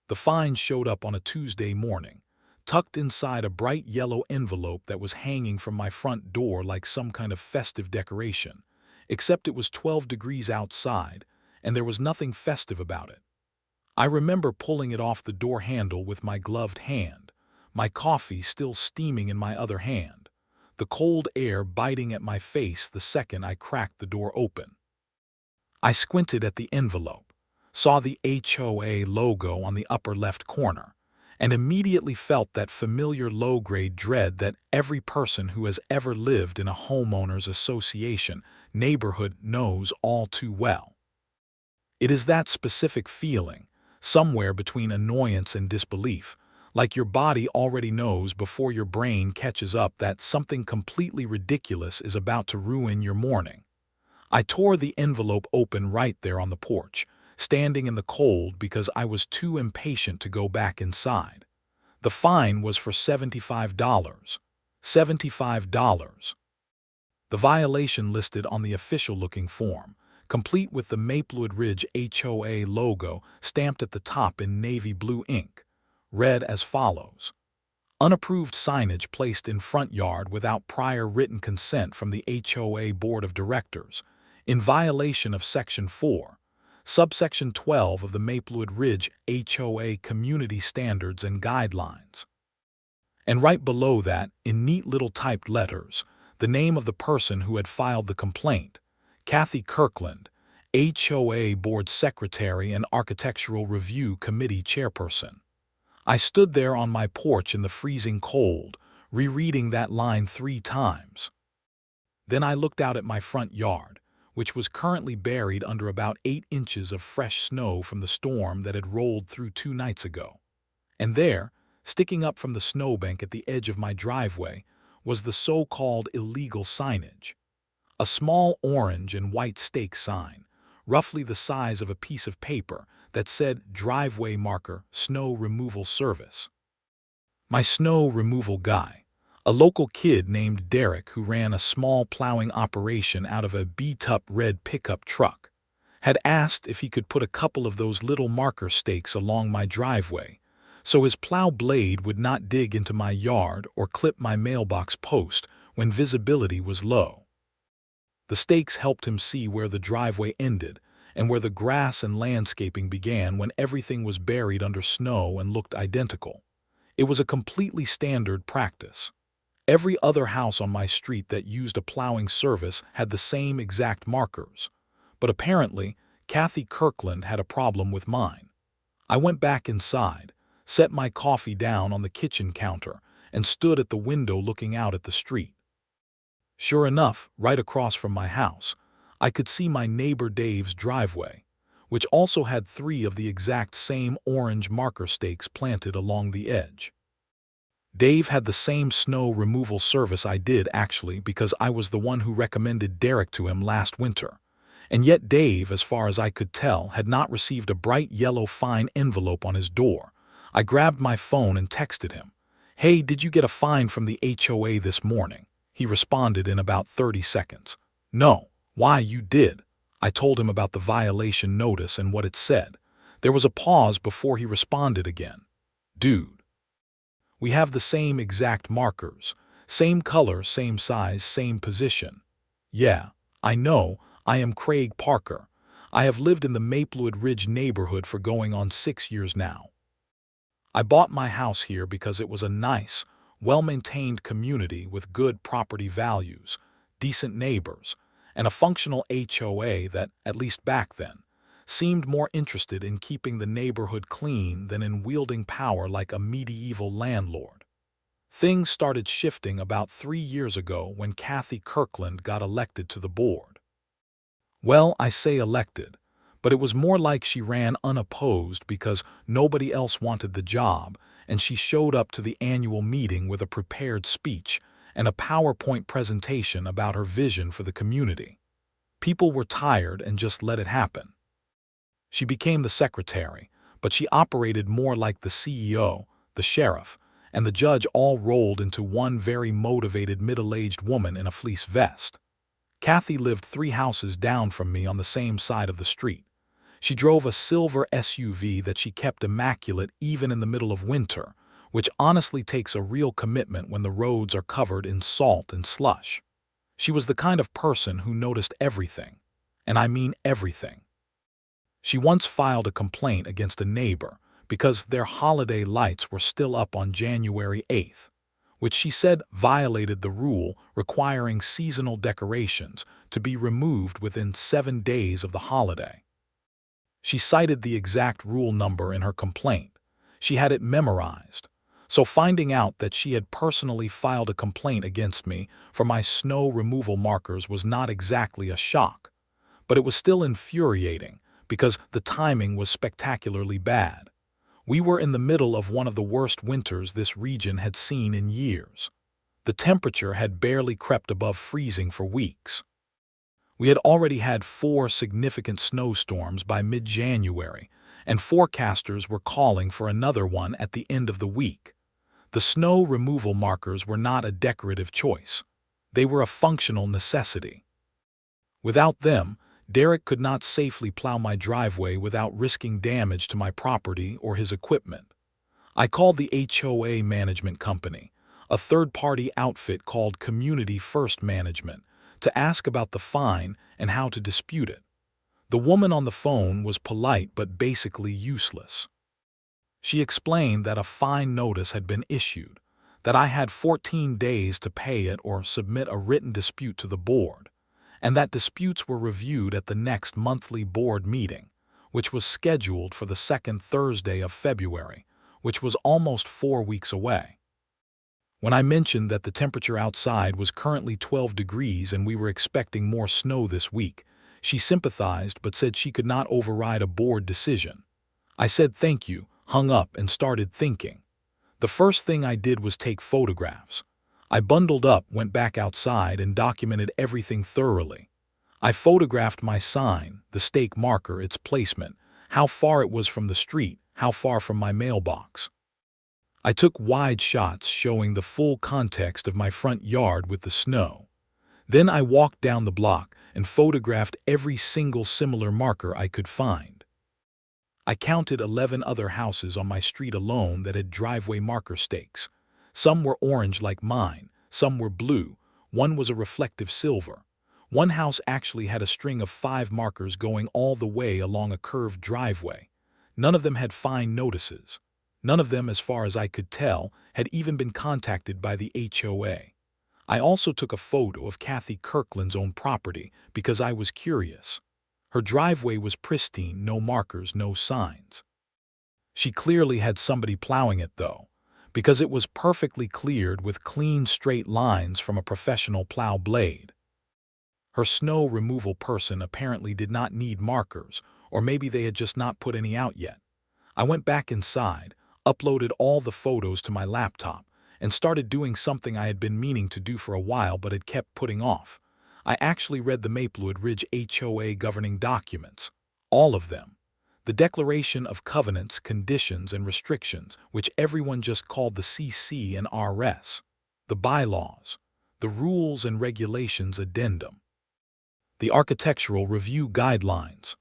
The fine showed up on a Tuesday morning, tucked inside a bright yellow envelope that was hanging from my front door like some kind of festive decoration, except it was 12 degrees outside, and there was nothing festive about it. I remember pulling it off the door handle with my gloved hand, my coffee still steaming in my other hand, the cold air biting at my face the second I cracked the door open. I squinted at the envelope, saw the HOA logo on the upper left corner, and immediately felt that familiar low-grade dread that every person who has ever lived in a homeowners association neighborhood knows all too well. It is that specific feeling, somewhere between annoyance and disbelief, like your body already knows before your brain catches up that something completely ridiculous is about to ruin your morning. I tore the envelope open right there on the porch, standing in the cold because I was too impatient to go back inside. The fine was for $75. $75. The violation listed on the official-looking form, complete with the Maplewood Ridge HOA logo stamped at the top in navy blue ink, read as follows: unapproved signage placed in front yard without prior written consent from the HOA Board of Directors, in violation of Section 4, Subsection 12 of the Maplewood Ridge HOA Community Standards and Guidelines. And right below that, in neat little typed letters, the name of the person who had filed the complaint, Kathy Kirkland, HOA Board Secretary and Architectural Review Committee Chairperson. I stood there on my porch in the freezing cold, rereading that line 3 times. Then I looked out at my front yard, which was currently buried under about 8 inches of fresh snow from the storm that had rolled through 2 nights ago. And there, sticking up from the snowbank at the edge of my driveway, was the so-called illegal signage. A small orange and white stake sign, roughly the size of a piece of paper, that said driveway marker, snow removal service. My snow removal guy, a local kid named Derek who ran a small plowing operation out of a beat-up red pickup truck, had asked if he could put a couple of those little marker stakes along my driveway so his plow blade would not dig into my yard or clip my mailbox post when visibility was low. The stakes helped him see where the driveway ended and where the grass and landscaping began when everything was buried under snow and looked identical. It was a completely standard practice. Every other house on my street that used a plowing service had the same exact markers, but apparently Kathy Kirkland had a problem with mine. I went back inside, set my coffee down on the kitchen counter, and stood at the window looking out at the street. Sure enough, right across from my house, I could see my neighbor Dave's driveway, which also had 3 of the exact same orange marker stakes planted along the edge. Dave had the same snow removal service I did, actually, because I was the one who recommended Derek to him last winter. And yet Dave, as far as I could tell, had not received a bright yellow fine envelope on his door. I grabbed my phone and texted him, "Hey, did you get a fine from the HOA this morning?" He responded in about 30 seconds. "No." "Why, you did." I told him about the violation notice and what it said. There was a pause before he responded again. "Dude, we have the same exact markers, same color, same size, same position." "Yeah, I know. I am Craig Parker. I have lived in the Maplewood Ridge neighborhood for going on 6 years now. I bought my house here because it was a nice, well-maintained community with good property values, decent neighbors, and a functional HOA that, at least back then, seemed more interested in keeping the neighborhood clean than in wielding power like a medieval landlord. Things started shifting about 3 years ago when Kathy Kirkland got elected to the board. Well, I say elected, but it was more like she ran unopposed because nobody else wanted the job, and she showed up to the annual meeting with a prepared speech and a PowerPoint presentation about her vision for the community. People were tired and just let it happen. She became the secretary, but she operated more like the CEO, the sheriff, and the judge all rolled into one very motivated middle-aged woman in a fleece vest. Kathy lived 3 houses down from me on the same side of the street. She drove a silver SUV that she kept immaculate even in the middle of winter, which honestly takes a real commitment when the roads are covered in salt and slush. She was the kind of person who noticed everything, and I mean everything. She once filed a complaint against a neighbor because their holiday lights were still up on January 8th, which she said violated the rule requiring seasonal decorations to be removed within 7 days of the holiday. She cited the exact rule number in her complaint. She had it memorized. So finding out that she had personally filed a complaint against me for my snow removal markers was not exactly a shock, but it was still infuriating because the timing was spectacularly bad. We were in the middle of one of the worst winters this region had seen in years. The temperature had barely crept above freezing for weeks. We had already had 4 significant snowstorms by mid-January, and forecasters were calling for another one at the end of the week. The snow removal markers were not a decorative choice. They were a functional necessity. Without them, Derek could not safely plow my driveway without risking damage to my property or his equipment. I called the HOA management company, a third-party outfit called Community First Management, to ask about the fine and how to dispute it. The woman on the phone was polite but basically useless. She explained that a fine notice had been issued, that I had 14 days to pay it or submit a written dispute to the board, and that disputes were reviewed at the next monthly board meeting, which was scheduled for the second Thursday of February, which was almost 4 weeks away. When I mentioned that the temperature outside was currently 12 degrees and we were expecting more snow this week, she sympathized but said she could not override a board decision. I said thank you, hung up, and started thinking. The first thing I did was take photographs. I bundled up, went back outside, and documented everything thoroughly. I photographed my sign, the stake marker, its placement, how far it was from the street, how far from my mailbox. I took wide shots showing the full context of my front yard with the snow. Then I walked down the block and photographed every single similar marker I could find. I counted 11 other houses on my street alone that had driveway marker stakes. Some were orange like mine, some were blue, one was a reflective silver. One house actually had a string of 5 markers going all the way along a curved driveway. None of them had fine notices. None of them, as far as I could tell, had even been contacted by the HOA. I also took a photo of Kathy Kirkland's own property because I was curious. Her driveway was pristine, no markers, no signs. She clearly had somebody plowing it, though, because it was perfectly cleared with clean, straight lines from a professional plow blade. Her snow removal person apparently did not need markers, or maybe they had just not put any out yet. I went back inside, uploaded all the photos to my laptop, and started doing something I had been meaning to do for a while but had kept putting off. I actually read the Maplewood Ridge HOA governing documents, all of them. The Declaration of Covenants, Conditions, and Restrictions, which everyone just called the CC and RS. The bylaws. The Rules and Regulations Addendum. The Architectural Review Guidelines.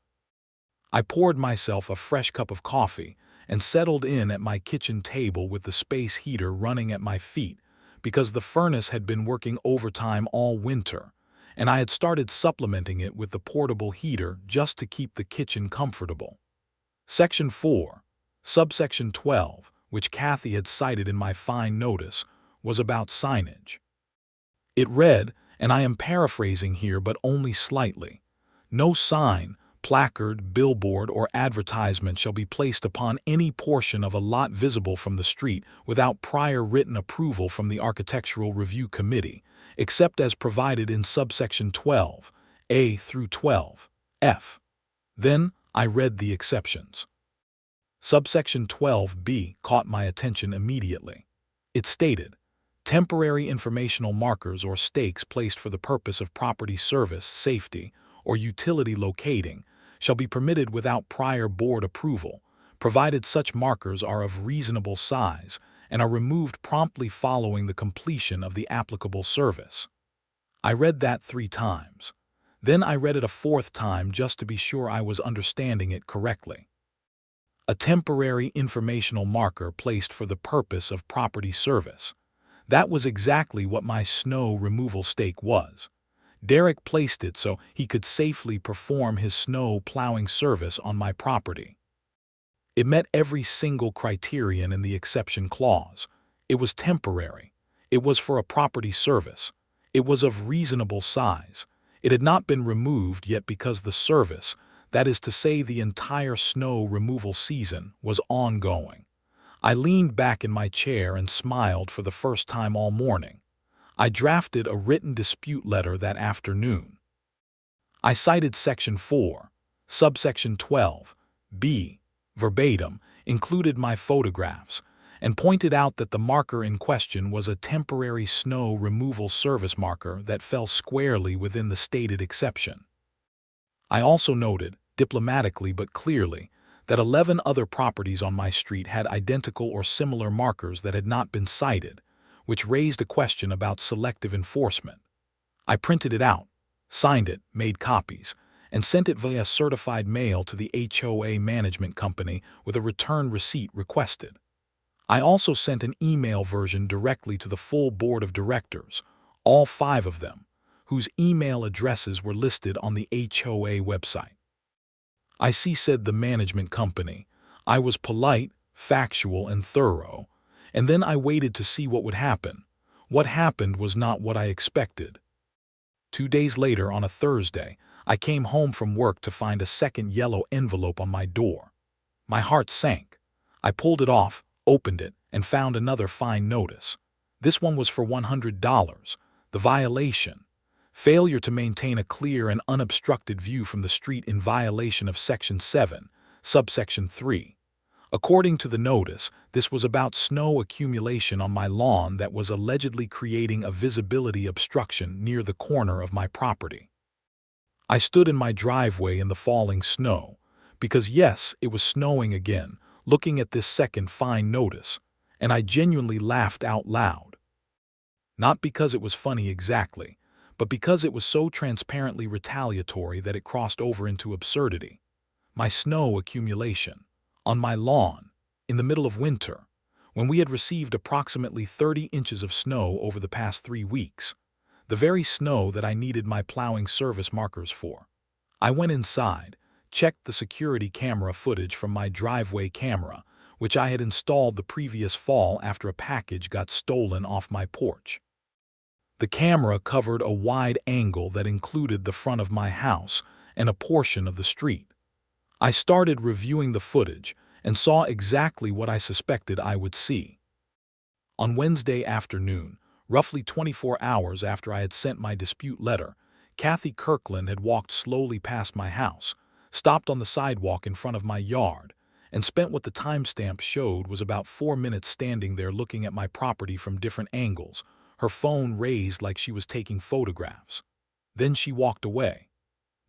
I poured myself a fresh cup of coffee and settled in at my kitchen table with the space heater running at my feet because the furnace had been working overtime all winter, and I had started supplementing it with the portable heater just to keep the kitchen comfortable. Section 4, subsection 12, which Kathy had cited in my fine notice, was about signage. It read, and I am paraphrasing here but only slightly, "No sign, placard, billboard, or advertisement shall be placed upon any portion of a lot visible from the street without prior written approval from the Architectural Review Committee, except as provided in subsection 12, A through 12, F." Then I read the exceptions. Subsection 12B caught my attention immediately. It stated, temporary informational markers or stakes placed for the purpose of property service, safety, or utility locating shall be permitted without prior board approval, provided such markers are of reasonable size and are removed promptly following the completion of the applicable service. I read that 3 times. Then I read it a fourth time just to be sure I was understanding it correctly. A temporary informational marker placed for the purpose of property service. That was exactly what my snow removal stake was. Derek placed it so he could safely perform his snow plowing service on my property. It met every single criterion in the exception clause. It was temporary. It was for a property service. It was of reasonable size. It had not been removed yet because the service, that is to say the entire snow removal season, was ongoing. I leaned back in my chair and smiled for the first time all morning. I drafted a written dispute letter that afternoon. I cited Section 4, subsection 12, B, verbatim, included my photographs, and pointed out that the marker in question was a temporary snow removal service marker that fell squarely within the stated exception. I also noted, diplomatically but clearly, that 11 other properties on my street had identical or similar markers that had not been cited, which raised a question about selective enforcement. I printed it out, signed it, made copies, and sent it via certified mail to the HOA management company with a return receipt requested. I also sent an email version directly to the full board of directors, all 5 of them, whose email addresses were listed on the HOA website. I said the management company. I was polite, factual, and thorough, and then I waited to see what would happen. What happened was not what I expected. 2 days later, on a Thursday, I came home from work to find a second yellow envelope on my door. My heart sank. I pulled it off, opened it, and found another fine notice. This one was for $100. The violation: failure to maintain a clear and unobstructed view from the street in violation of Section 7, subsection 3. According to the notice, this was about snow accumulation on my lawn that was allegedly creating a visibility obstruction near the corner of my property. I stood in my driveway in the falling snow, because yes, it was snowing again, looking at this second fine notice, and I genuinely laughed out loud. Not because it was funny exactly, but because it was so transparently retaliatory that it crossed over into absurdity. My snow accumulation, on my lawn, in the middle of winter, when we had received approximately 30 inches of snow over the past 3 weeks, the very snow that I needed my plowing service markers for. I went inside, checked the security camera footage from my driveway camera, which I had installed the previous fall after a package got stolen off my porch. The camera covered a wide angle that included the front of my house and a portion of the street. I started reviewing the footage and saw exactly what I suspected I would see. On Wednesday afternoon, roughly 24 hours after I had sent my dispute letter, Kathy Kirkland had walked slowly past my house, stopped on the sidewalk in front of my yard, and spent what the timestamp showed was about 4 minutes standing there looking at my property from different angles, her phone raised like she was taking photographs. Then she walked away.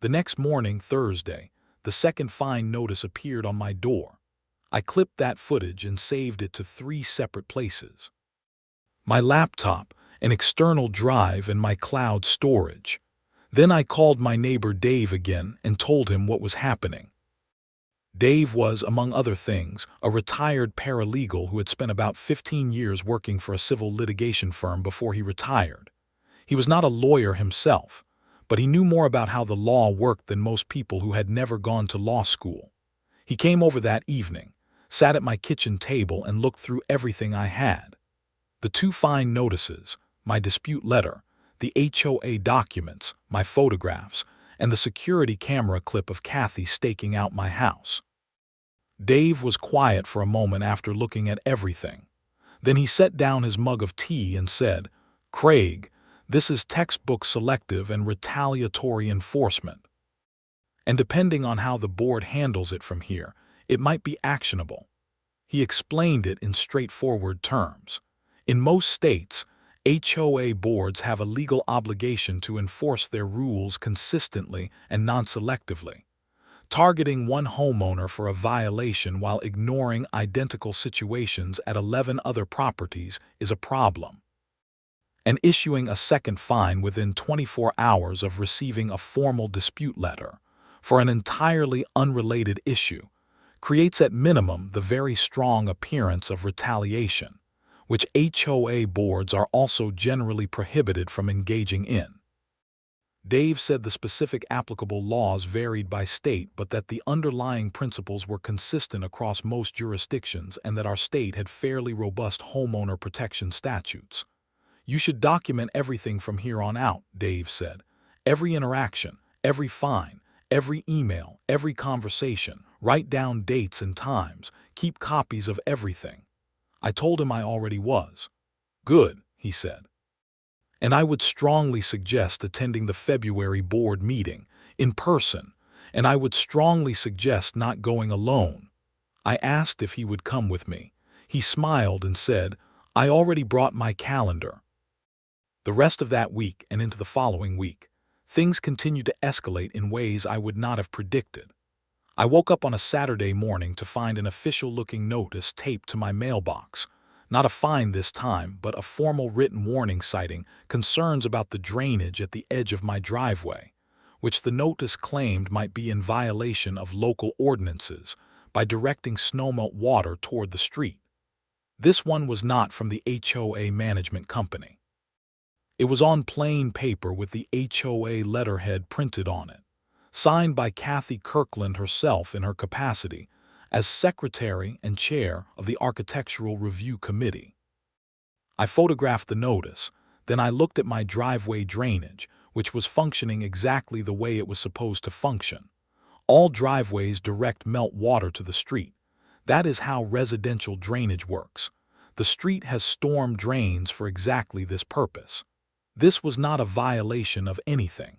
The next morning, Thursday, the second fine notice appeared on my door. I clipped that footage and saved it to 3 separate places: my laptop, an external drive, and my cloud storage. Then I called my neighbor Dave again and told him what was happening. Dave was, among other things, a retired paralegal who had spent about 15 years working for a civil litigation firm before he retired. He was not a lawyer himself, but he knew more about how the law worked than most people who had never gone to law school. He came over that evening, sat at my kitchen table, and looked through everything I had: the 2 fine notices, my dispute letter, the HOA documents, my photographs, and the security camera clip of Kathy staking out my house. Dave was quiet for a moment after looking at everything. Then he set down his mug of tea and said, "Craig, this is textbook selective and retaliatory enforcement. And depending on how the board handles it from here, it might be actionable." He explained it in straightforward terms. In most states, HOA boards have a legal obligation to enforce their rules consistently and non-selectively. Targeting one homeowner for a violation while ignoring identical situations at 11 other properties is a problem. and issuing a second fine within 24 hours of receiving a formal dispute letter for an entirely unrelated issue creates at minimum the very strong appearance of retaliation, which HOA boards are also generally prohibited from engaging in. Dave said the specific applicable laws varied by state, but that the underlying principles were consistent across most jurisdictions and that our state had fairly robust homeowner protection statutes. "You should document everything from here on out," Dave said. "Every interaction, every fine, every email, every conversation. Write down dates and times. Keep copies of everything." I told him I already was. "Good," he said. "And I would strongly suggest attending the February board meeting in person, and I would strongly suggest not going alone." I asked if he would come with me. He smiled and said, "I already brought my calendar." The rest of that week and into the following week, things continued to escalate in ways I would not have predicted. I woke up on a Saturday morning to find an official-looking notice taped to my mailbox. Not a fine this time, but a formal written warning citing concerns about the drainage at the edge of my driveway, which the notice claimed might be in violation of local ordinances by directing snowmelt water toward the street. This one was not from the HOA management company. It was on plain paper with the HOA letterhead printed on it, signed by Kathy Kirkland herself in her capacity as Secretary and Chair of the Architectural Review Committee. I photographed the notice, then I looked at my driveway drainage, which was functioning exactly the way it was supposed to function. All driveways direct melt water to the street. That is how residential drainage works. The street has storm drains for exactly this purpose. This was not a violation of anything.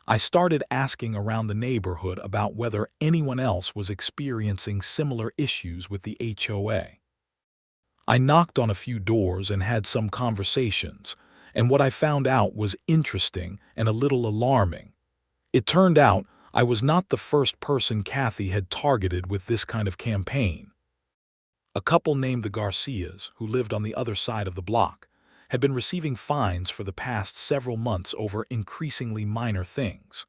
I started asking around the neighborhood about whether anyone else was experiencing similar issues with the HOA. I knocked on a few doors and had some conversations, and what I found out was interesting and a little alarming. It turned out I was not the first person Kathy had targeted with this kind of campaign. A couple named the Garcias, who lived on the other side of the block, had been receiving fines for the past several months over increasingly minor things.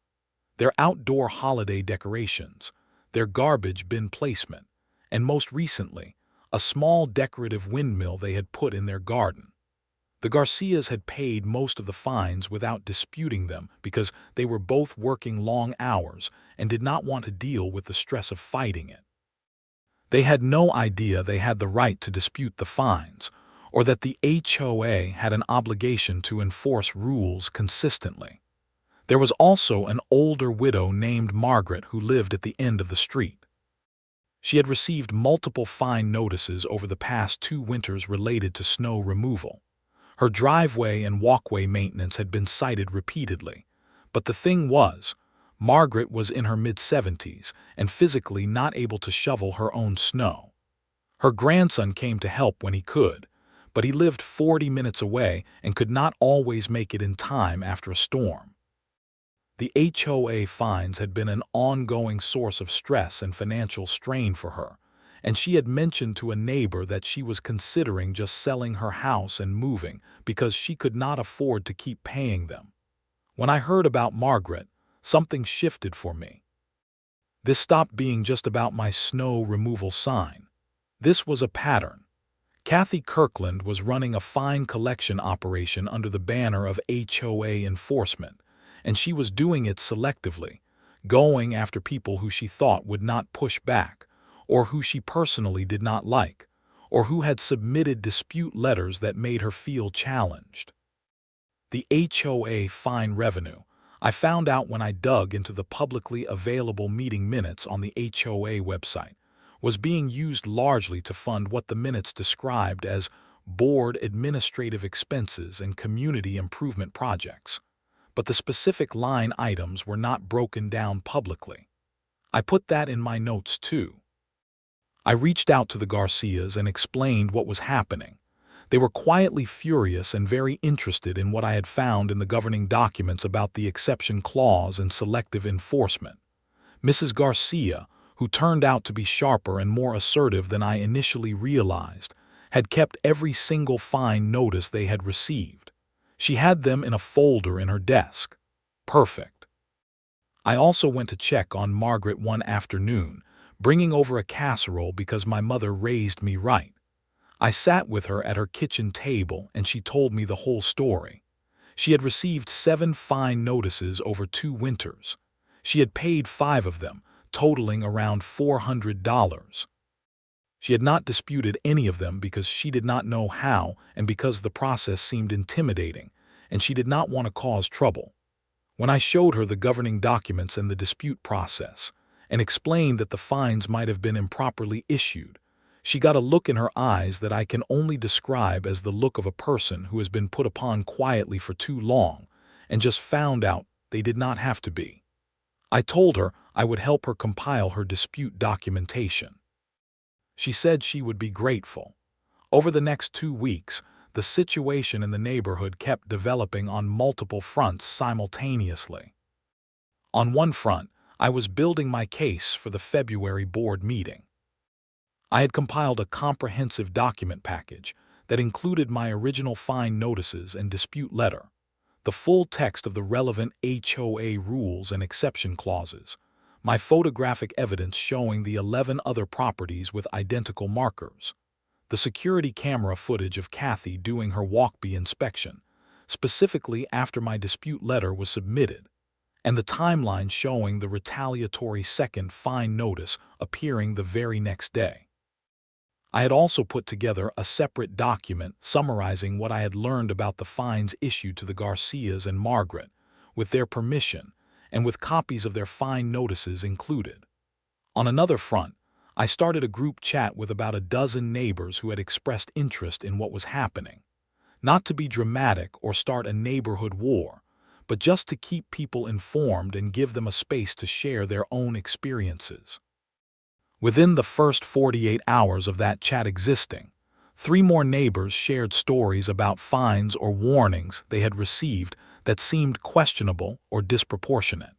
Their outdoor holiday decorations, their garbage bin placement, and most recently, a small decorative windmill they had put in their garden. The Garcias had paid most of the fines without disputing them because they were both working long hours and did not want to deal with the stress of fighting it. They had no idea they had the right to dispute the fines, or that the HOA had an obligation to enforce rules consistently. There was also an older widow named Margaret who lived at the end of the street. She had received multiple fine notices over the past 2 winters related to snow removal. Her driveway and walkway maintenance had been cited repeatedly, but the thing was, Margaret was in her mid-70s and physically not able to shovel her own snow. Her grandson came to help when he could, but he lived 40 minutes away and could not always make it in time after a storm. The HOA fines had been an ongoing source of stress and financial strain for her, and she had mentioned to a neighbor that she was considering just selling her house and moving because she could not afford to keep paying them. When I heard about Margaret, something shifted for me. This stopped being just about my snow removal sign. This was a pattern. Kathy Kirkland was running a fine collection operation under the banner of HOA enforcement, and she was doing it selectively, going after people who she thought would not push back, or who she personally did not like, or who had submitted dispute letters that made her feel challenged. The HOA fine revenue, I found out when I dug into the publicly available meeting minutes on the HOA website, was being used largely to fund what the minutes described as board administrative expenses and community improvement projects. But the specific line items were not broken down publicly. I put that in my notes too. I reached out to the Garcias and explained what was happening. They were quietly furious and very interested in what I had found in the governing documents about the exception clause and selective enforcement. Mrs. Garcia, who turned out to be sharper and more assertive than I initially realized, had kept every single fine notice they had received. She had them in a folder in her desk. Perfect. I also went to check on Margaret one afternoon, bringing over a casserole because my mother raised me right. I sat with her at her kitchen table and she told me the whole story. She had received 7 fine notices over 2 winters. She had paid 5 of them, totaling around $400. She had not disputed any of them because she did not know how and because the process seemed intimidating, and she did not want to cause trouble. When I showed her the governing documents and the dispute process, and explained that the fines might have been improperly issued, she got a look in her eyes that I can only describe as the look of a person who has been put upon quietly for too long and just found out they did not have to be. I told her I would help her compile her dispute documentation. She said she would be grateful. Over the next 2 weeks, the situation in the neighborhood kept developing on multiple fronts simultaneously. On one front, I was building my case for the February board meeting. I had compiled a comprehensive document package that included my original fine notices and dispute letter, the full text of the relevant HOA rules and exception clauses, my photographic evidence showing the 11 other properties with identical markers, the security camera footage of Kathy doing her walk-by inspection, specifically after my dispute letter was submitted, and the timeline showing the retaliatory second fine notice appearing the very next day. I had also put together a separate document summarizing what I had learned about the fines issued to the Garcias and Margaret, with their permission, and with copies of their fine notices included. On another front, I started a group chat with about a dozen neighbors who had expressed interest in what was happening. Not to be dramatic or start a neighborhood war, but just to keep people informed and give them a space to share their own experiences. Within the first 48 hours of that chat existing, 3 more neighbors shared stories about fines or warnings they had received that seemed questionable or disproportionate.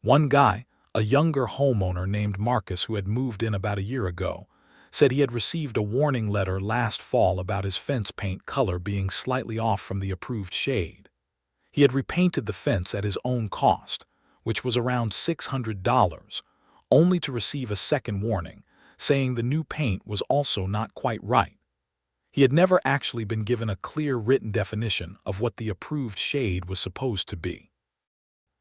One guy, a younger homeowner named Marcus who had moved in about a year ago, said he had received a warning letter last fall about his fence paint color being slightly off from the approved shade. He had repainted the fence at his own cost, which was around $600, only to receive a second warning, saying the new paint was also not quite right. He had never actually been given a clear written definition of what the approved shade was supposed to be.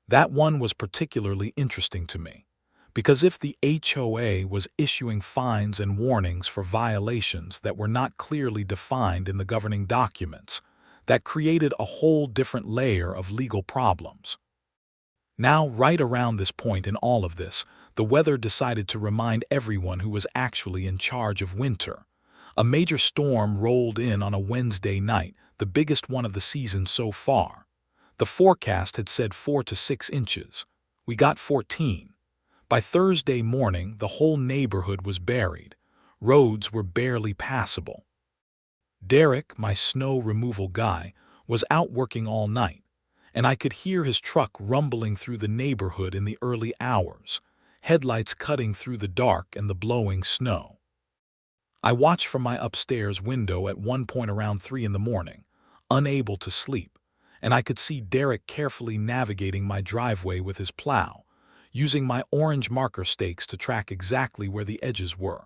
That one was particularly interesting to me, because if the HOA was issuing fines and warnings for violations that were not clearly defined in the governing documents, that created a whole different layer of legal problems. Now, right around this point in all of this, the weather decided to remind everyone who was actually in charge of winter. A major storm rolled in on a Wednesday night, the biggest one of the season so far. The forecast had said 4 to 6 inches. We got 14. By Thursday morning, the whole neighborhood was buried. Roads were barely passable. Derek, my snow removal guy, was out working all night, and I could hear his truck rumbling through the neighborhood in the early hours, headlights cutting through the dark and the blowing snow. I watched from my upstairs window at one point around 3 in the morning, unable to sleep, and I could see Derek carefully navigating my driveway with his plow, using my orange marker stakes to track exactly where the edges were.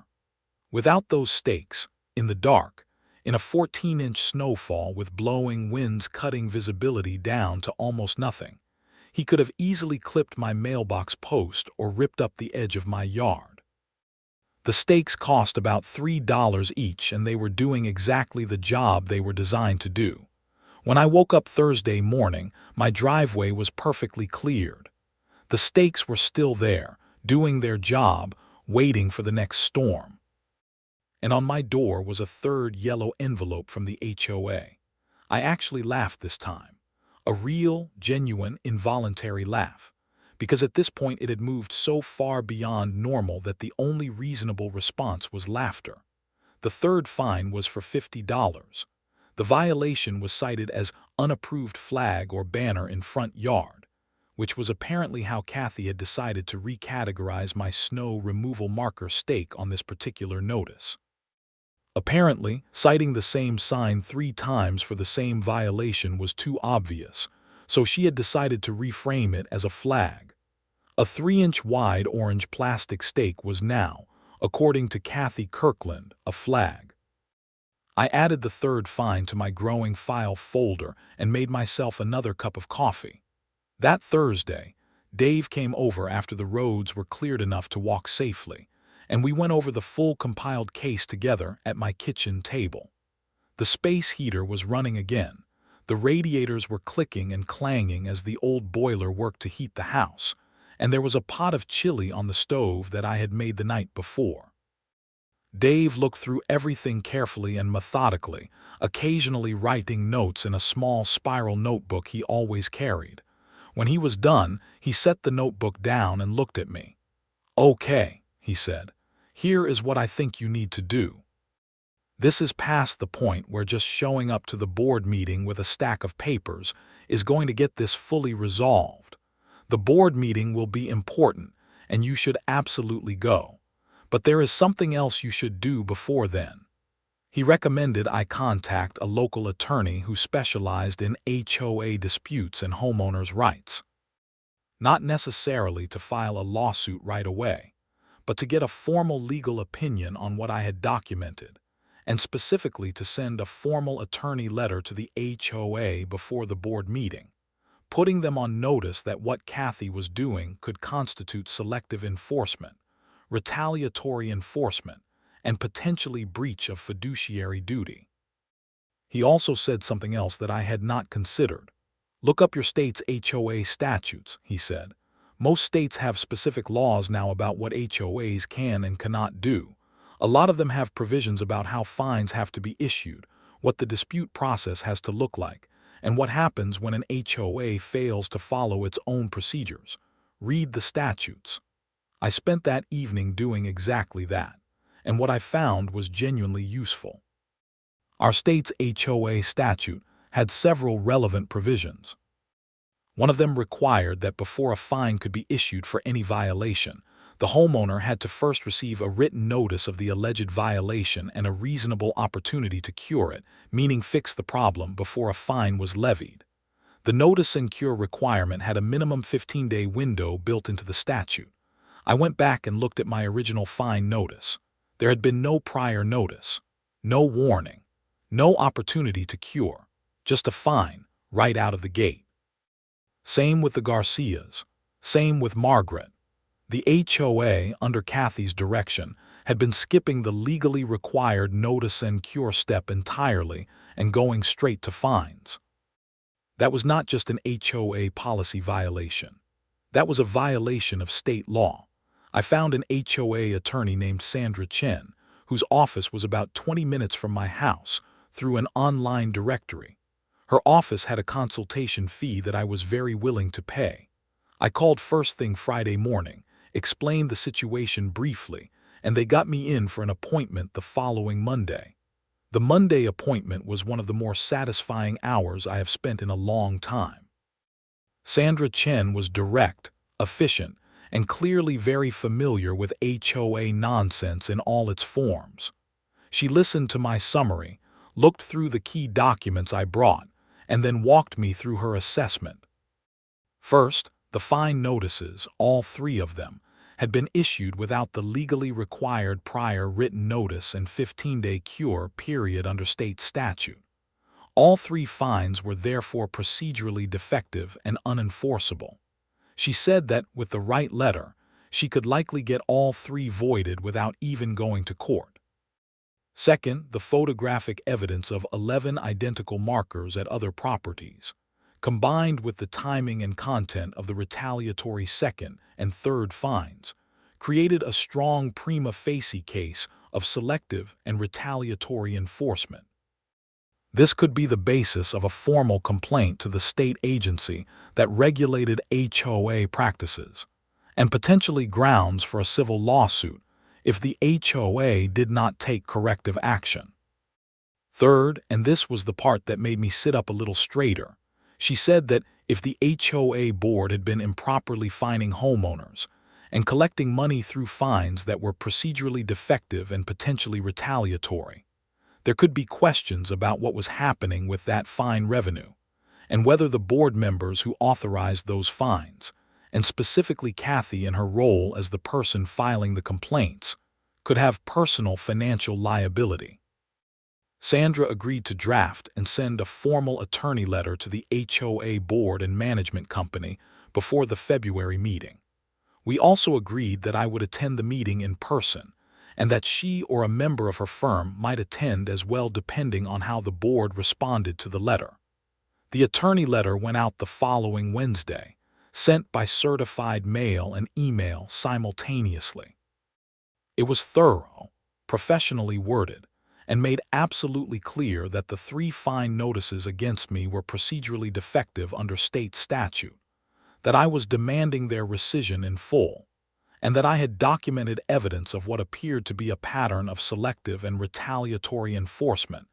Without those stakes, in the dark, in a 14-inch snowfall with blowing winds cutting visibility down to almost nothing, he could have easily clipped my mailbox post or ripped up the edge of my yard. The stakes cost about $3 each, and they were doing exactly the job they were designed to do. When I woke up Thursday morning, my driveway was perfectly cleared. The stakes were still there, doing their job, waiting for the next storm. And on my door was a third yellow envelope from the HOA. I actually laughed this time. A real, genuine, involuntary laugh. Because at this point it had moved so far beyond normal that the only reasonable response was laughter. The third fine was for $50. The violation was cited as unapproved flag or banner in front yard, which was apparently how Kathy had decided to recategorize my snow removal marker stake on this particular notice. Apparently, citing the same sign 3 times for the same violation was too obvious, so she had decided to reframe it as a flag. A 3-inch wide orange plastic stake was now, according to Kathy Kirkland, a flag. I added the third fine to my growing file folder and made myself another cup of coffee. That Thursday, Dave came over after the roads were cleared enough to walk safely, and we went over the full compiled case together at my kitchen table. The space heater was running again. The radiators were clicking and clanging as the old boiler worked to heat the house, and there was a pot of chili on the stove that I had made the night before. Dave looked through everything carefully and methodically, occasionally writing notes in a small spiral notebook he always carried. When he was done, he set the notebook down and looked at me. "Okay," he said, "here is what I think you need to do. This is past the point where just showing up to the board meeting with a stack of papers is going to get this fully resolved. The board meeting will be important, and you should absolutely go. But there is something else you should do before then." He recommended I contact a local attorney who specialized in HOA disputes and homeowners' rights. Not necessarily to file a lawsuit right away, but to get a formal legal opinion on what I had documented, and specifically to send a formal attorney letter to the HOA before the board meeting, putting them on notice that what Kathy was doing could constitute selective enforcement, retaliatory enforcement, and potentially breach of fiduciary duty. He also said something else that I had not considered. "Look up your state's HOA statutes," he said. "Most states have specific laws now about what HOAs can and cannot do. A lot of them have provisions about how fines have to be issued, what the dispute process has to look like, and what happens when an HOA fails to follow its own procedures. Read the statutes." I spent that evening doing exactly that, and what I found was genuinely useful. Our state's HOA statute had several relevant provisions. One of them required that before a fine could be issued for any violation, the homeowner had to first receive a written notice of the alleged violation and a reasonable opportunity to cure it, meaning fix the problem before a fine was levied. The notice and cure requirement had a minimum 15-day window built into the statute. I went back and looked at my original fine notice. There had been no prior notice, no warning, no opportunity to cure, just a fine right out of the gate. Same with the Garcias, same with Margaret. The HOA, under Kathy's direction, had been skipping the legally required notice and cure step entirely and going straight to fines. That was not just an HOA policy violation. That was a violation of state law. I found an HOA attorney named Sandra Chen, whose office was about 20 minutes from my house, through an online directory. Her office had a consultation fee that I was very willing to pay. I called first thing Friday morning, explained the situation briefly, and they got me in for an appointment the following Monday. The Monday appointment was one of the more satisfying hours I have spent in a long time. Sandra Chen was direct, efficient, and clearly very familiar with HOA nonsense in all its forms. She listened to my summary, looked through the key documents I brought, and then walked me through her assessment. First, the fine notices, all 3 of them, had been issued without the legally required prior written notice and 15-day cure period under state statute. All 3 fines were therefore procedurally defective and unenforceable. She said that, with the right letter, she could likely get all 3 voided without even going to court. Second, the photographic evidence of 11 identical markers at other properties, combined with the timing and content of the retaliatory second and third fines, created a strong prima facie case of selective and retaliatory enforcement. This could be the basis of a formal complaint to the state agency that regulated HOA practices, and potentially grounds for a civil lawsuit if the HOA did not take corrective action. Third, and this was the part that made me sit up a little straighter, she said that if the HOA board had been improperly fining homeowners and collecting money through fines that were procedurally defective and potentially retaliatory, There could be questions about what was happening with that fine revenue, and whether the board members who authorized those fines, and specifically Kathy in her role as the person filing the complaints, could have personal financial liability. Sandra agreed to draft and send a formal attorney letter to the HOA board and management company before the February meeting. We also agreed that I would attend the meeting in person, and that she or a member of her firm might attend as well depending on how the board responded to the letter. The attorney letter went out the following Wednesday, sent by certified mail and email simultaneously. It was thorough, professionally worded, and made absolutely clear that the 3 fine notices against me were procedurally defective under state statute, that I was demanding their rescission in full, and that I had documented evidence of what appeared to be a pattern of selective and retaliatory enforcement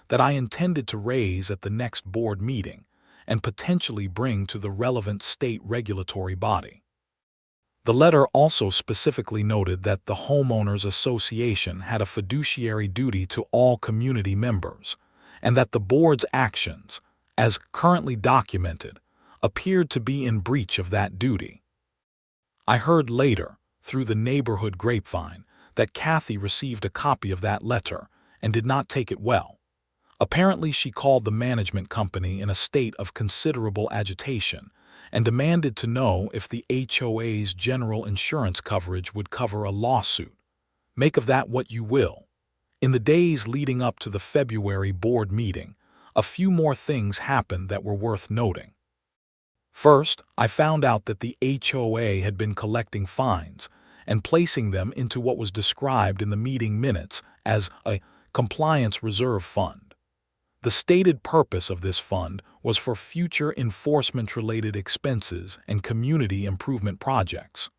that I intended to raise at the next board meeting and potentially bring to the relevant state regulatory body. The letter also specifically noted that the Homeowners Association had a fiduciary duty to all community members, and that the board's actions, as currently documented, appeared to be in breach of that duty. I heard later, through the neighborhood grapevine, that Kathy received a copy of that letter and did not take it well. Apparently, she called the management company in a state of considerable agitation and demanded to know if the HOA's general insurance coverage would cover a lawsuit. Make of that what you will. In the days leading up to the February board meeting, a few more things happened that were worth noting. First, I found out that the HOA had been collecting fines and placing them into what was described in the meeting minutes as a compliance reserve fund. The stated purpose of this fund was for future enforcement-related expenses and community improvement projects.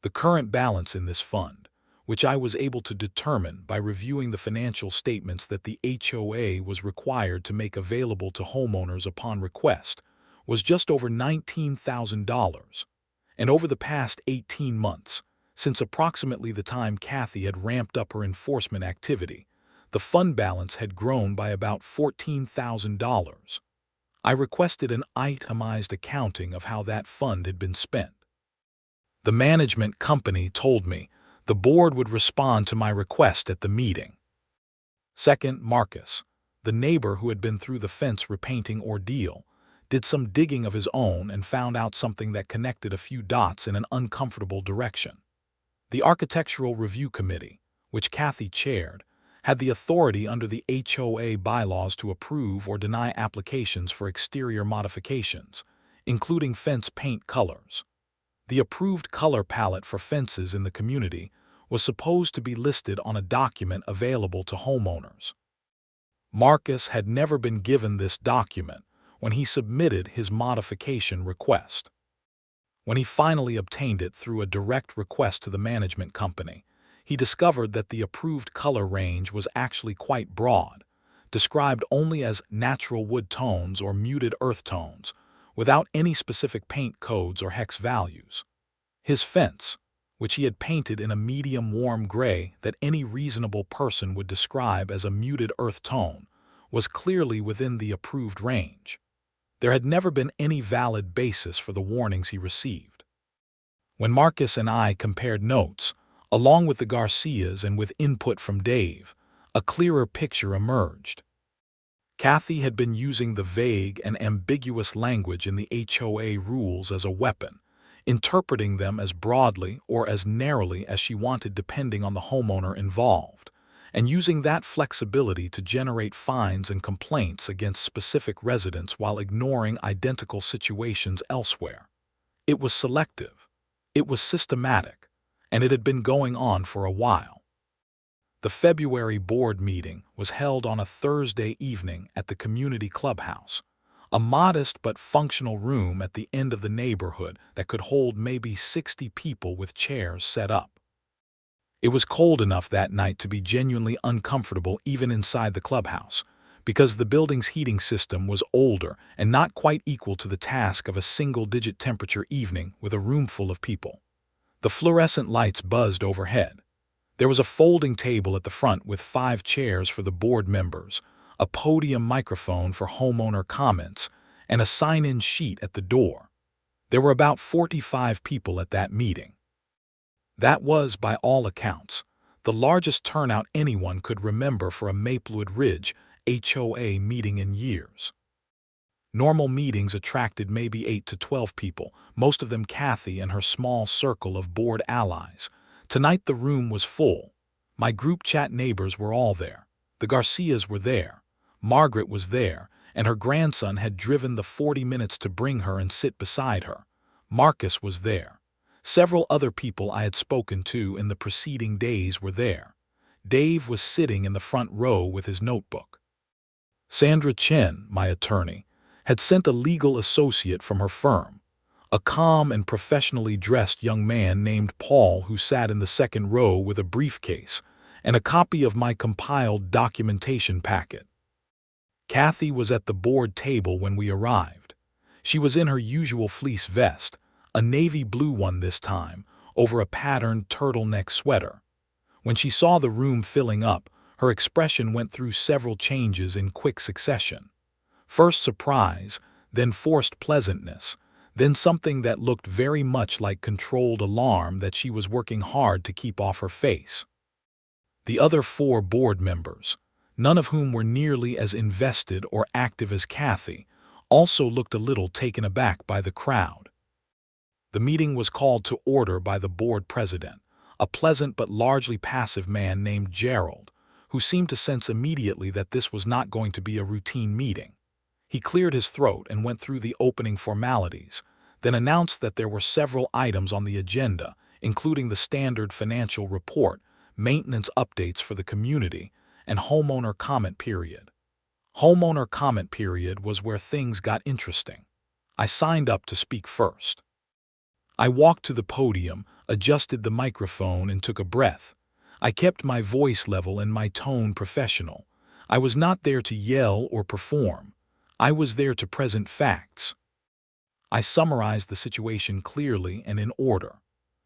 The current balance in this fund, which I was able to determine by reviewing the financial statements that the HOA was required to make available to homeowners upon request, was just over $19,000. And over the past 18 months, since approximately the time Kathy had ramped up her enforcement activity, the fund balance had grown by about $14,000. I requested an itemized accounting of how that fund had been spent. The management company told me the board would respond to my request at the meeting. Second, Marcus, the neighbor who had been through the fence repainting ordeal, did some digging of his own and found out something that connected a few dots in an uncomfortable direction. The Architectural Review Committee, which Kathy chaired, had the authority under the HOA bylaws to approve or deny applications for exterior modifications, including fence paint colors. The approved color palette for fences in the community was supposed to be listed on a document available to homeowners. Marcus had never been given this document when he submitted his modification request. When he finally obtained it through a direct request to the management company, he discovered that the approved color range was actually quite broad, described only as natural wood tones or muted earth tones, without any specific paint codes or hex values. His fence, which he had painted in a medium warm gray that any reasonable person would describe as a muted earth tone, was clearly within the approved range. There had never been any valid basis for the warnings he received. When Marcus and I compared notes, along with the Garcias and with input from Dave, a clearer picture emerged. Kathy had been using the vague and ambiguous language in the HOA rules as a weapon, interpreting them as broadly or as narrowly as she wanted depending on the homeowner involved, and using that flexibility to generate fines and complaints against specific residents while ignoring identical situations elsewhere. It was selective, it was systematic, and it had been going on for a while. The February board meeting was held on a Thursday evening at the community clubhouse, a modest but functional room at the end of the neighborhood that could hold maybe 60 people with chairs set up. It was cold enough that night to be genuinely uncomfortable even inside the clubhouse, because the building's heating system was older and not quite equal to the task of a single-digit temperature evening with a room full of people. The fluorescent lights buzzed overhead. There was a folding table at the front with 5 chairs for the board members, a podium microphone for homeowner comments, and a sign-in sheet at the door. There were about 45 people at that meeting. That was, by all accounts, the largest turnout anyone could remember for a Maplewood Ridge HOA meeting in years. Normal meetings attracted maybe 8 to 12 people, most of them Kathy and her small circle of board allies. Tonight the room was full. My group chat neighbors were all there. The Garcias were there. Margaret was there, and her grandson had driven the 40 minutes to bring her and sit beside her. Marcus was there. Several other people I had spoken to in the preceding days were there. Dave was sitting in the front row with his notebook. Sandra Chen, my attorney, had sent a legal associate from her firm, a calm and professionally dressed young man named Paul who sat in the second row with a briefcase and a copy of my compiled documentation packet. Kathy was at the board table when we arrived. She was in her usual fleece vest, a navy blue one this time, over a patterned turtleneck sweater. When she saw the room filling up, her expression went through several changes in quick succession. First surprise, then forced pleasantness, then something that looked very much like controlled alarm that she was working hard to keep off her face. The other 4 board members, none of whom were nearly as invested or active as Kathy, also looked a little taken aback by the crowd. The meeting was called to order by the board president, a pleasant but largely passive man named Gerald, who seemed to sense immediately that this was not going to be a routine meeting. He cleared his throat and went through the opening formalities, then announced that there were several items on the agenda, including the standard financial report, maintenance updates for the community, and homeowner comment period. Homeowner comment period was where things got interesting. I signed up to speak first. I walked to the podium, adjusted the microphone, and took a breath. I kept my voice level and my tone professional. I was not there to yell or perform. I was there to present facts. I summarized the situation clearly and in order.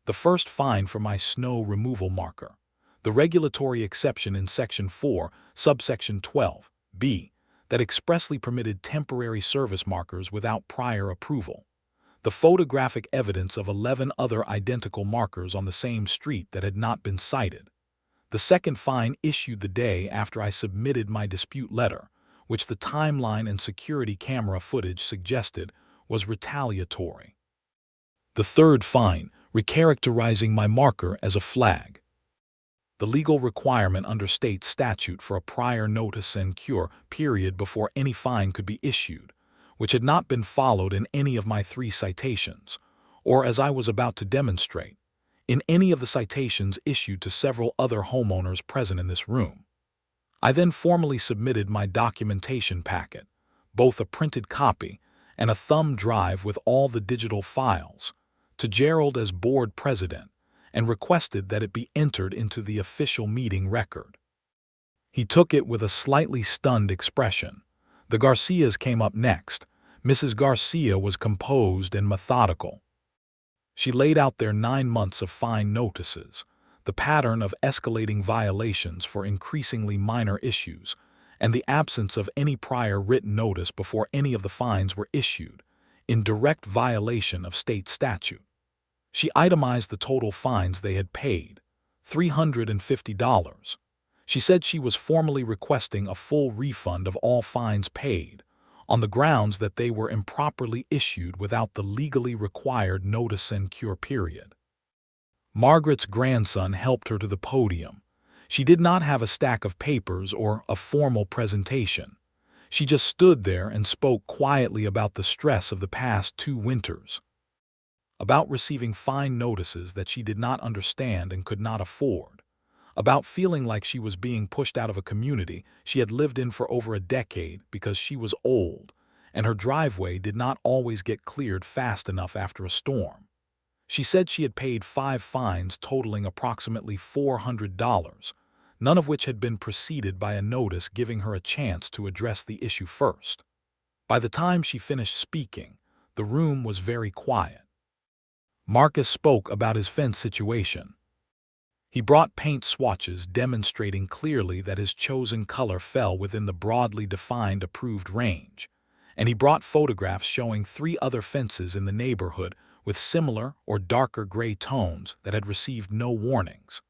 The first fine for my snow removal marker. The regulatory exception in Section 4, subsection 12(b), that expressly permitted temporary service markers without prior approval. The photographic evidence of 11 other identical markers on the same street that had not been cited. The second fine issued the day after I submitted my dispute letter, which the timeline and security camera footage suggested was retaliatory. The third fine, recharacterizing my marker as a flag. The legal requirement under state statute for a prior notice and cure period before any fine could be issued, which had not been followed in any of my 3 citations, or as I was about to demonstrate, in any of the citations issued to several other homeowners present in this room. I then formally submitted my documentation packet, both a printed copy and a thumb drive with all the digital files, to Gerald as board president, and requested that it be entered into the official meeting record. He took it with a slightly stunned expression. The Garcias came up next. Mrs. Garcia was composed and methodical. She laid out their 9 months of fine notices, the pattern of escalating violations for increasingly minor issues, and the absence of any prior written notice before any of the fines were issued, in direct violation of state statute. She itemized the total fines they had paid, $350. She said she was formally requesting a full refund of all fines paid, on the grounds that they were improperly issued without the legally required notice and cure period. Margaret's grandson helped her to the podium. She did not have a stack of papers or a formal presentation. She just stood there and spoke quietly about the stress of the past 2 winters, about receiving fine notices that she did not understand and could not afford, about feeling like she was being pushed out of a community she had lived in for over a decade because she was old, and her driveway did not always get cleared fast enough after a storm. She said she had paid 5 fines totaling approximately $400, none of which had been preceded by a notice giving her a chance to address the issue first. By the time she finished speaking, the room was very quiet. Marcus spoke about his fence situation. He brought paint swatches demonstrating clearly that his chosen color fell within the broadly defined approved range, and he brought photographs showing 3 other fences in the neighborhood with similar or darker gray tones that had received no warnings.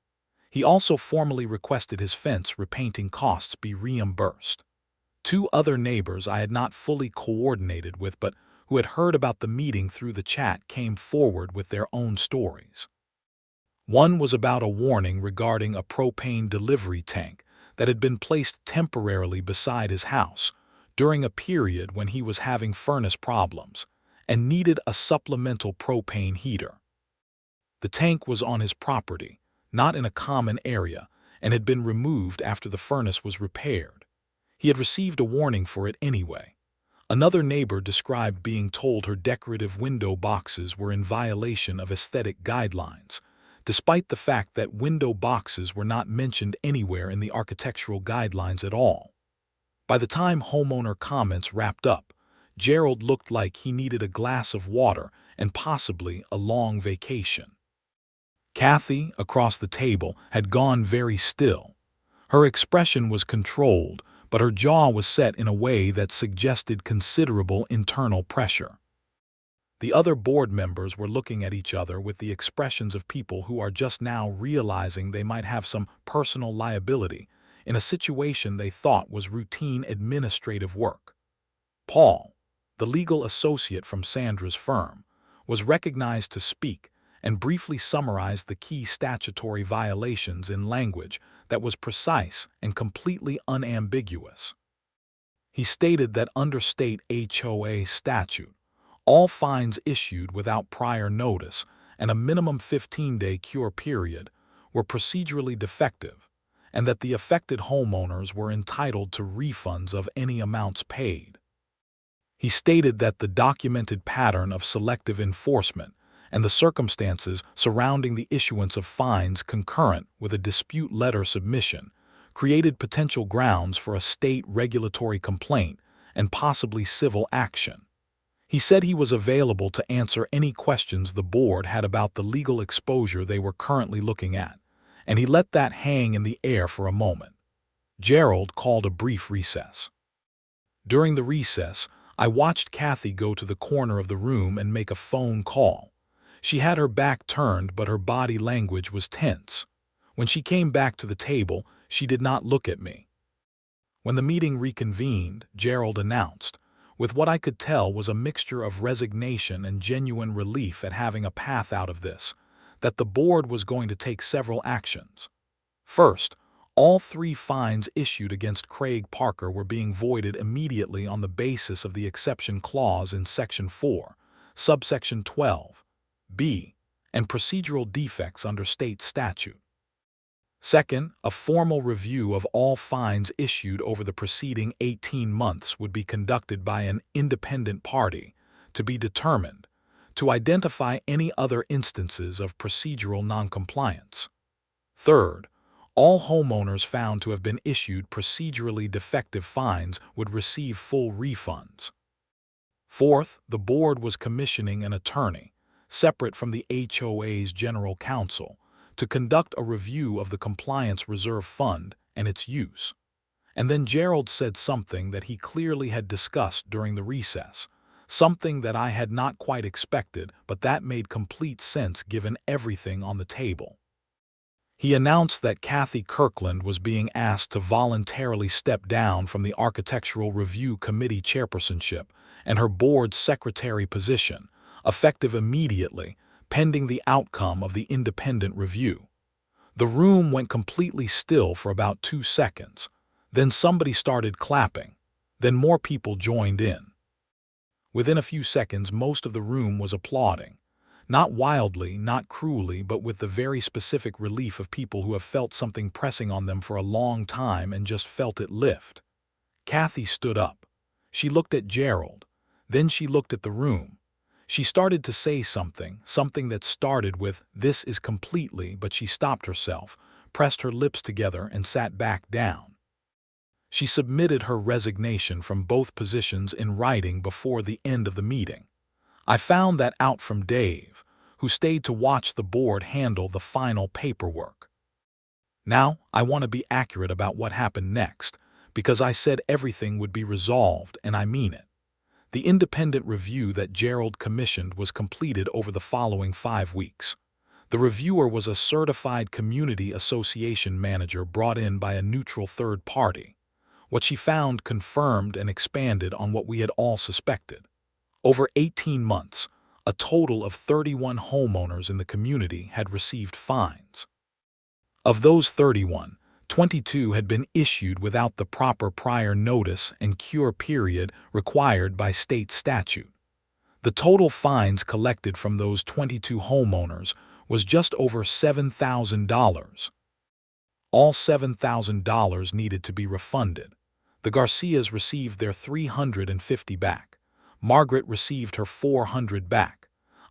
He also formally requested his fence repainting costs be reimbursed. 2 other neighbors I had not fully coordinated with but who had heard about the meeting through the chat came forward with their own stories. One was about a warning regarding a propane delivery tank that had been placed temporarily beside his house during a period when he was having furnace problems and needed a supplemental propane heater. The tank was on his property, not in a common area, and had been removed after the furnace was repaired. He had received a warning for it anyway. Another neighbor described being told her decorative window boxes were in violation of aesthetic guidelines, despite the fact that window boxes were not mentioned anywhere in the architectural guidelines at all. By the time homeowner comments wrapped up, Gerald looked like he needed a glass of water and possibly a long vacation. Kathy, across the table, had gone very still. Her expression was controlled, but her jaw was set in a way that suggested considerable internal pressure. The other board members were looking at each other with the expressions of people who are just now realizing they might have some personal liability in a situation they thought was routine administrative work. Paul, the legal associate from Sandra's firm, was recognized to speak and briefly summarized the key statutory violations in language that was precise and completely unambiguous. He stated that under state HOA statute, all fines issued without prior notice and a minimum 15-day cure period were procedurally defective, and that the affected homeowners were entitled to refunds of any amounts paid. He stated that the documented pattern of selective enforcement and the circumstances surrounding the issuance of fines concurrent with a dispute letter submission created potential grounds for a state regulatory complaint and possibly civil action. He said he was available to answer any questions the board had about the legal exposure they were currently looking at, and he let that hang in the air for a moment. Gerald called a brief recess. During the recess, I watched Kathy go to the corner of the room and make a phone call. She had her back turned, but her body language was tense. When she came back to the table, she did not look at me. When the meeting reconvened, Gerald announced, with what I could tell was a mixture of resignation and genuine relief at having a path out of this, that the board was going to take several actions. First, all 3 fines issued against Craig Parker were being voided immediately on the basis of the exception clause in Section 4, subsection 12(b), and procedural defects under state statute. Second, a formal review of all fines issued over the preceding 18 months would be conducted by an independent party to be determined to identify any other instances of procedural noncompliance. Third, all homeowners found to have been issued procedurally defective fines would receive full refunds. Fourth, the board was commissioning an attorney, separate from the HOA's general counsel, to conduct a review of the Compliance Reserve Fund and its use. And then Gerald said something that he clearly had discussed during the recess, something that I had not quite expected, but that made complete sense given everything on the table. He announced that Kathy Kirkland was being asked to voluntarily step down from the Architectural Review Committee chairpersonship and her board secretary position, effective immediately, pending the outcome of the independent review. The room went completely still for about 2 seconds. Then somebody started clapping. Then more people joined in. Within a few seconds, most of the room was applauding. Not wildly, not cruelly, but with the very specific relief of people who have felt something pressing on them for a long time and just felt it lift. Kathy stood up. She looked at Gerald. Then she looked at the room. She started to say something that started with, "This is completely," but she stopped herself, pressed her lips together, and sat back down. She submitted her resignation from both positions in writing before the end of the meeting. I found that out from Dave, who stayed to watch the board handle the final paperwork. Now, I want to be accurate about what happened next, because I said everything would be resolved, and I mean it. The independent review that Gerald commissioned was completed over the following 5 weeks. The reviewer was a certified community association manager brought in by a neutral third party. What she found confirmed and expanded on what we had all suspected. Over 18 months, a total of 31 homeowners in the community had received fines. Of those 31, 22 had been issued without the proper prior notice and cure period required by state statute. The total fines collected from those 22 homeowners was just over $7,000. All $7,000 needed to be refunded. The Garcias received their $350 back. Margaret received her $400 back.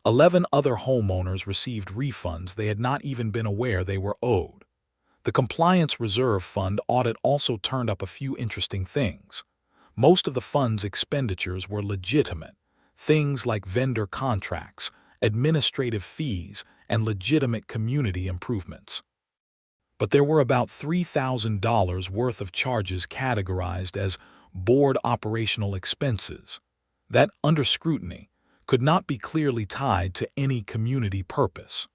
11 other homeowners received refunds they had not even been aware they were owed. The Compliance Reserve Fund audit also turned up a few interesting things. Most of the fund's expenditures were legitimate, things like vendor contracts, administrative fees, and legitimate community improvements. But there were about $3,000 worth of charges categorized as board operational expenses that, under scrutiny, could not be clearly tied to any community purpose.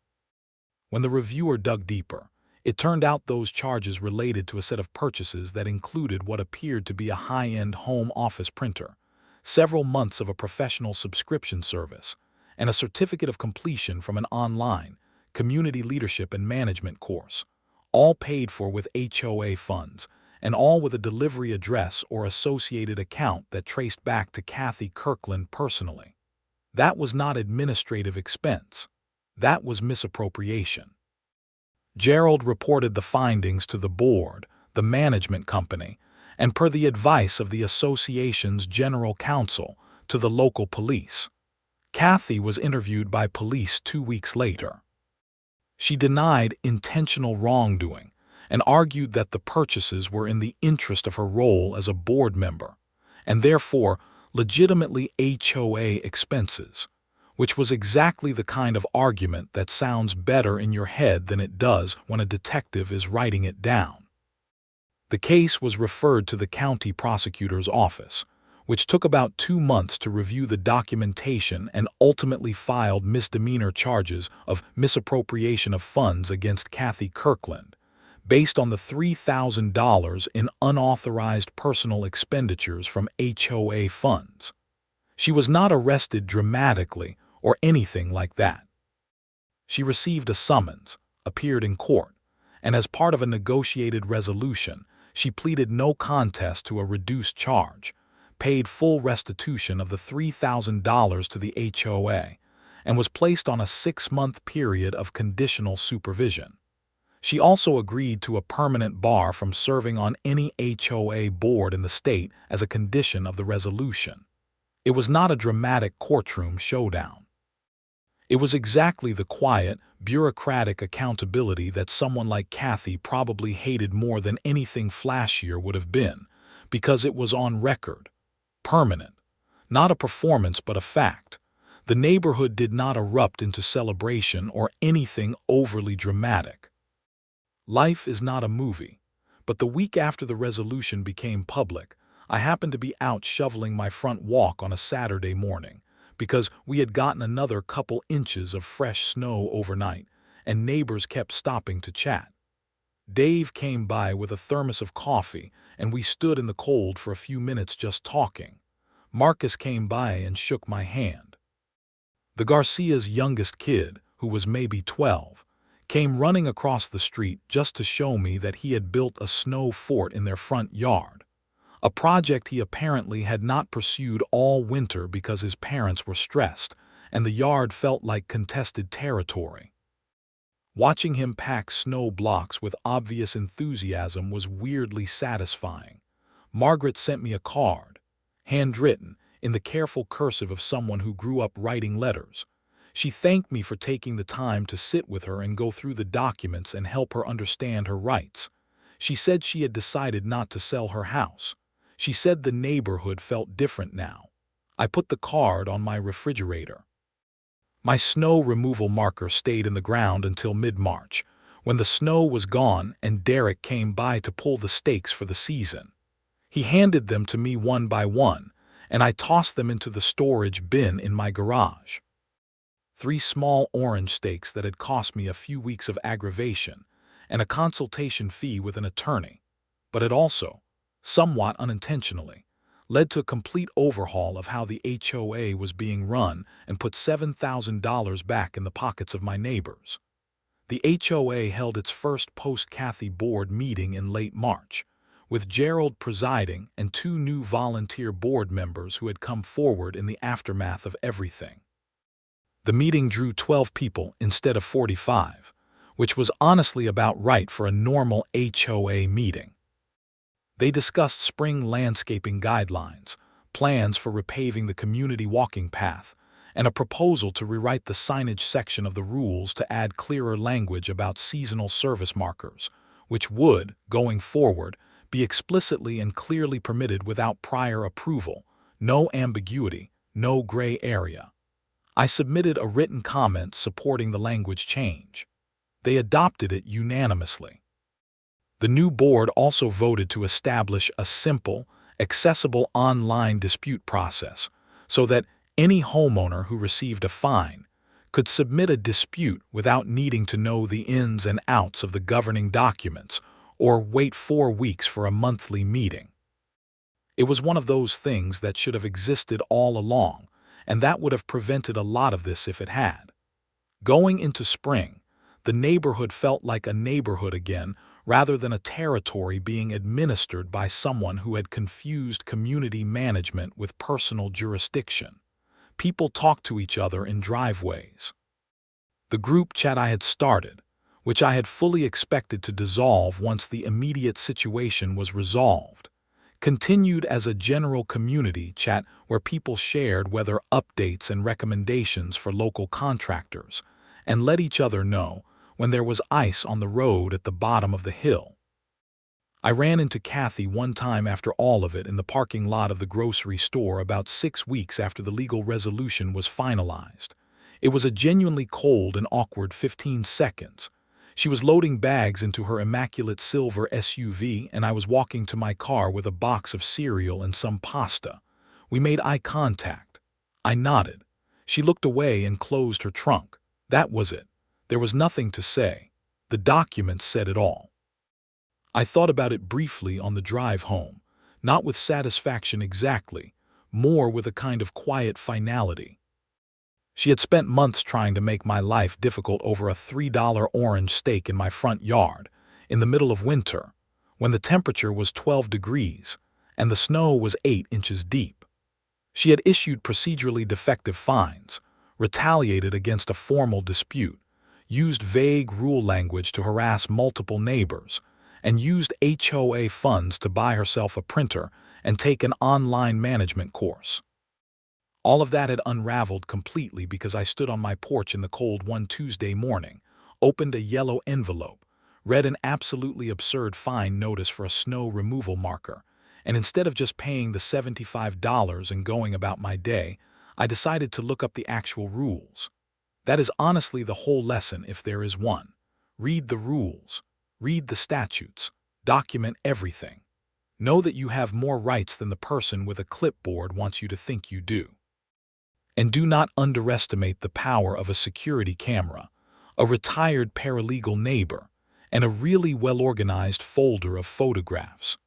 When the reviewer dug deeper, it turned out those charges related to a set of purchases that included what appeared to be a high-end home office printer, several months of a professional subscription service, and a certificate of completion from an online community leadership and management course, all paid for with HOA funds, and all with a delivery address or associated account that traced back to Kathy Kirkland personally. That was not administrative expense. That was misappropriation. Gerald reported the findings to the board, the management company, and per the advice of the association's general counsel, to the local police. Kathy was interviewed by police 2 weeks later. She denied intentional wrongdoing and argued that the purchases were in the interest of her role as a board member, and therefore legitimately HOA expenses, which was exactly the kind of argument that sounds better in your head than it does when a detective is writing it down. The case was referred to the county prosecutor's office, which took about 2 months to review the documentation and ultimately filed misdemeanor charges of misappropriation of funds against Kathy Kirkland, based on the $3,000 in unauthorized personal expenditures from HOA funds. She was not arrested dramatically or anything like that. She received a summons, appeared in court, and as part of a negotiated resolution, she pleaded no contest to a reduced charge, paid full restitution of the $3,000 to the HOA, and was placed on a 6-month period of conditional supervision. She also agreed to a permanent bar from serving on any HOA board in the state as a condition of the resolution. It was not a dramatic courtroom showdown. It was exactly the quiet, bureaucratic accountability that someone like Kathy probably hated more than anything flashier would have been, because it was on record. Permanent. Not a performance but a fact. The neighborhood did not erupt into celebration or anything overly dramatic. Life is not a movie, but the week after the resolution became public, I happened to be out shoveling my front walk on a Saturday morning, because we had gotten another couple inches of fresh snow overnight, and neighbors kept stopping to chat. Dave came by with a thermos of coffee, and we stood in the cold for a few minutes just talking. Marcus came by and shook my hand. The Garcia's youngest kid, who was maybe 12, came running across the street just to show me that he had built a snow fort in their front yard, a project he apparently had not pursued all winter because his parents were stressed, and the yard felt like contested territory. Watching him pack snow blocks with obvious enthusiasm was weirdly satisfying. Margaret sent me a card, handwritten, in the careful cursive of someone who grew up writing letters. She thanked me for taking the time to sit with her and go through the documents and help her understand her rights. She said she had decided not to sell her house. She said the neighborhood felt different now. I put the card on my refrigerator. My snow removal marker stayed in the ground until mid-March, when the snow was gone and Derek came by to pull the stakes for the season. He handed them to me one by one, and I tossed them into the storage bin in my garage. 3 small orange stakes that had cost me a few weeks of aggravation and a consultation fee with an attorney, but it also, somewhat unintentionally, led to a complete overhaul of how the HOA was being run and put $7,000 back in the pockets of my neighbors. The HOA held its first post-Kathy board meeting in late March, with Gerald presiding and 2 new volunteer board members who had come forward in the aftermath of everything. The meeting drew 12 people instead of 45, which was honestly about right for a normal HOA meeting. They discussed spring landscaping guidelines, plans for repaving the community walking path, and a proposal to rewrite the signage section of the rules to add clearer language about seasonal service markers, which would, going forward, be explicitly and clearly permitted without prior approval, no ambiguity, no gray area. I submitted a written comment supporting the language change. They adopted it unanimously. The new board also voted to establish a simple, accessible online dispute process so that any homeowner who received a fine could submit a dispute without needing to know the ins and outs of the governing documents or wait 4 weeks for a monthly meeting. It was one of those things that should have existed all along, and that would have prevented a lot of this if it had. Going into spring, the neighborhood felt like a neighborhood again rather than a territory being administered by someone who had confused community management with personal jurisdiction. People talked to each other in driveways. The group chat I had started, which I had fully expected to dissolve once the immediate situation was resolved, continued as a general community chat where people shared weather updates and recommendations for local contractors, and let each other know when there was ice on the road at the bottom of the hill. I ran into Kathy one time after all of it in the parking lot of the grocery store about 6 weeks after the legal resolution was finalized. It was a genuinely cold and awkward 15 seconds. She was loading bags into her immaculate silver SUV, and I was walking to my car with a box of cereal and some pasta. We made eye contact. I nodded. She looked away and closed her trunk. That was it. There was nothing to say. The documents said it all. I thought about it briefly on the drive home, not with satisfaction exactly, more with a kind of quiet finality. She had spent months trying to make my life difficult over a $3 orange steak in my front yard, in the middle of winter, when the temperature was 12 degrees and the snow was 8 inches deep. She had issued procedurally defective fines, retaliated against a formal dispute, used vague rule language to harass multiple neighbors, and used HOA funds to buy herself a printer and take an online management course. All of that had unraveled completely because I stood on my porch in the cold one Tuesday morning, opened a yellow envelope, read an absolutely absurd fine notice for a snow removal marker, and instead of just paying the $75 and going about my day, I decided to look up the actual rules. That is honestly the whole lesson if there is one. Read the rules. Read the statutes. Document everything. Know that you have more rights than the person with a clipboard wants you to think you do. And do not underestimate the power of a security camera, a retired paralegal neighbor, and a really well-organized folder of photographs.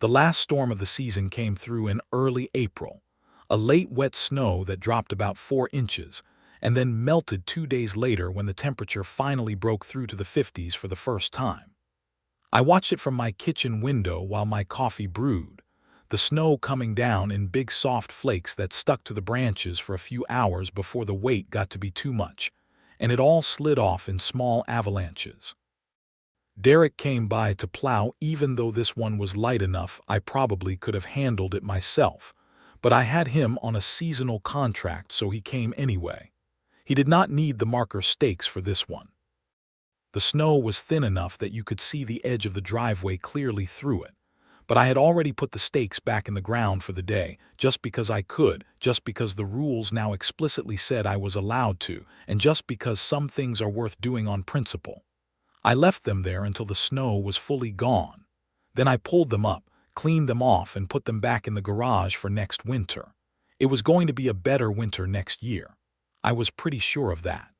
The last storm of the season came through in early April, a late wet snow that dropped about 4 inches, and then melted 2 days later when the temperature finally broke through to the 50s for the first time. I watched it from my kitchen window while my coffee brewed, the snow coming down in big soft flakes that stuck to the branches for a few hours before the weight got to be too much, and it all slid off in small avalanches. Derek came by to plow even though this one was light enough I probably could have handled it myself, but I had him on a seasonal contract so he came anyway. He did not need the marker stakes for this one. The snow was thin enough that you could see the edge of the driveway clearly through it, but I had already put the stakes back in the ground for the day, just because I could, just because the rules now explicitly said I was allowed to, and just because some things are worth doing on principle. I left them there until the snow was fully gone. Then I pulled them up, cleaned them off, and put them back in the garage for next winter. It was going to be a better winter next year. I was pretty sure of that.